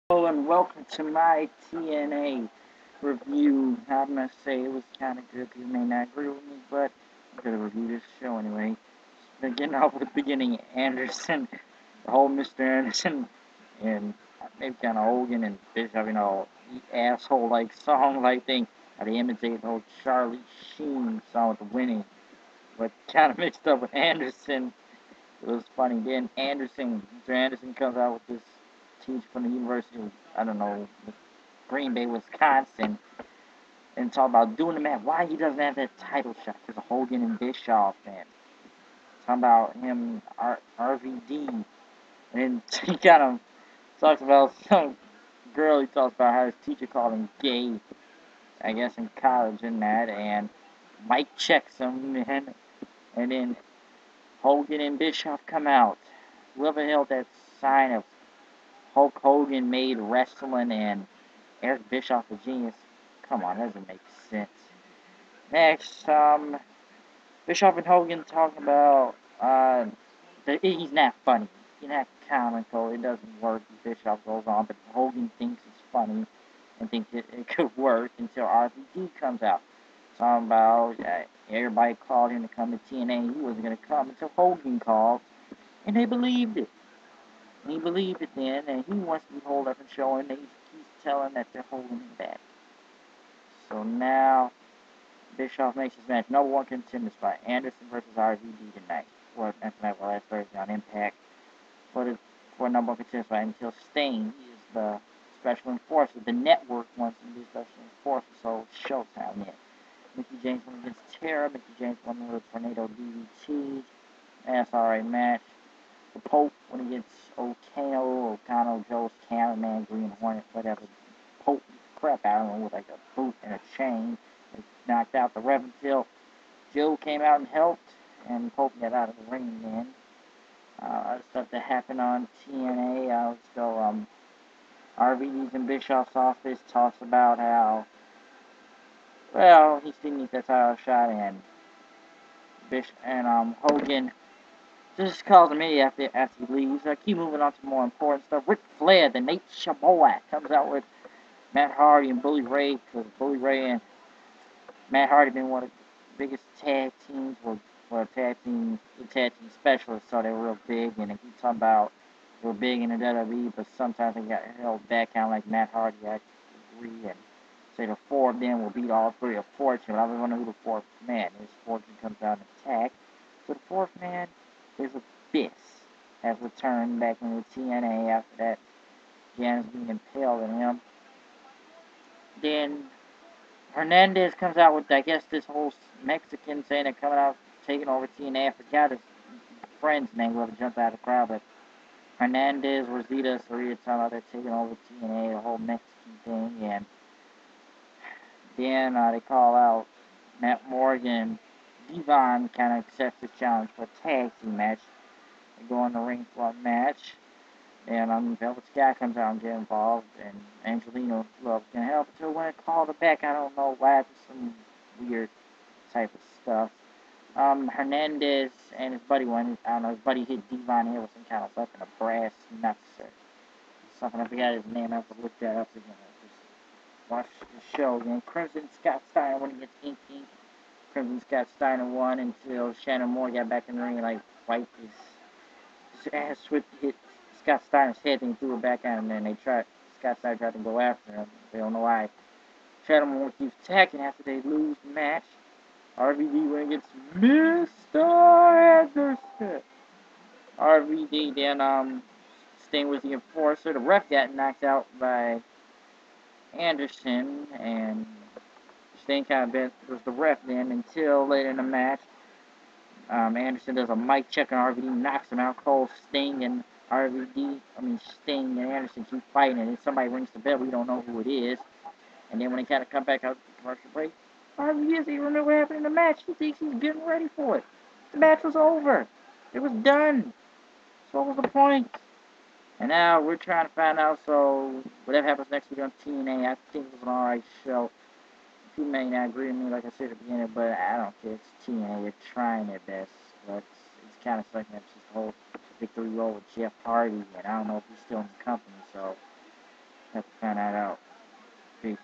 Hello and welcome to my TNA review. I'm gonna say it was kind of good. You may not agree with me, but I'm gonna review this show anyway. Beginning off with the beginning, Anderson, the whole Mr. Anderson, and maybe kind of Hogan and Bischoff, the asshole like song like thing. How they imitate the whole Charlie Sheen song with the winning, but kind of mixed up with Anderson. It was funny. Then Mr. Anderson comes out with this teacher from the University of, I don't know, Green Bay, Wisconsin, and talk about doing the match. Why he doesn't have that title shot? Because of Hogan and Bischoff, and talking about him, RVD, and then he kind of talks about some girl. He talks about how his teacher called him gay, I guess in college and that, and Mike checks him, man, and then Hogan and Bischoff come out. Whoever held that sign of Hulk Hogan made wrestling and Eric Bischoff a genius. Come on, that doesn't make sense. Next, Bischoff and Hogan talk about that he's not funny. He's not comical. It doesn't work. Bischoff goes on, but Hogan thinks it's funny and thinks it could work until RVD comes out. Talking about everybody called him to come to TNA. He wasn't going to come until Hogan called, and they believed it. And he believed it then, and he wants to be holed up and showing that he's telling that they're holding him back. So now Bischoff makes his match. Number one contender spot. Anderson versus RVD tonight. Well, not tonight, well, last Thursday on Impact. For number one contender spot until Stain. He is the special enforcer. The network wants him to be special enforcer, so it's showtime then. Mickey James won against Terra. Mickey James won with a Tornado DDT. That's alright match. The Pope went against O'Connell, Joe's Cameraman, Green Hornet, whatever. Pope beat the crap out of him with like a boot and a chain. They knocked out the Rev until Joe came out and helped, and Pope got out of the ring then. Stuff that happened on TNA. Let's go. RVD's in Bischoff's office talks about how, well, he still needs that title shot, and Hogan just calls him in after he leaves. Keep moving on to more important stuff. Ric Flair, the Nate Shaboak, comes out with Matt Hardy and Bully Ray, because Bully Ray and Matt Hardy been one of the biggest tag teams, tag team specialists, so they were real big, and they keep talking about they were big in the WWE, but sometimes they got held back, kind of like Matt Hardy had three, and say the four of them will beat all three of Fortune, but I was wondering who the fourth man is. Fortune comes out and attack. So the fourth man is Abyss, has returned back into TNA after that Jan's being impaled on him. Then Hernandez comes out with, I guess, this whole Mexican saying they're coming out, taking over TNA. I forgot his friend's name, whoever jumped out of the crowd, but Hernandez, Rosita, Sarita talking about they're taking over TNA, the whole Mexican thing, and then they call out Matt Morgan. Devon kind of accepts the challenge for a tag team match. They go in the ring for a match. And Velvet Sky comes out and get involved, and Angelina Love can help until when it called her back. I don't know why, it's some weird type of stuff. Hernandez and his buddy his buddy hit Devon here with some kind of weapon, a brass nuts or something. I forgot his name. I have to look that up again. Just watch the show again. Crimson Scott Steiner when he gets Ink Ink. Crimson Scott Steiner won until Shannon Moore got back in the ring and like wiped his ass with hit Scott Steiner's head and he threw it back at him, and Scott Steiner tried to go after him. They don't know why. Shannon Moore keeps attacking after they lose the match. RVD went against Mr. Anderson. RVD then staying with the enforcer. The ref got knocked out by Anderson, and Sting kind of was the ref then until later in the match. Anderson does a mic check on RVD, knocks him out cold. Sting and Anderson keep fighting, and then somebody rings the bell. We don't know who it is. And then when they kind of come back out the commercial break, RVD doesn't even remember what happened in the match. He thinks he's getting ready for it. The match was over. It was done. So what was the point? And now we're trying to find out, so whatever happens next week on TNA, I think it was an alright show. You may not agree with me, like I said at the beginning, but I don't care. It's TNA. They're trying their best. But it's kind of sucking up just the whole victory roll with Jeff Hardy, and I don't know if he's still in the company, so have to find that out. Peace.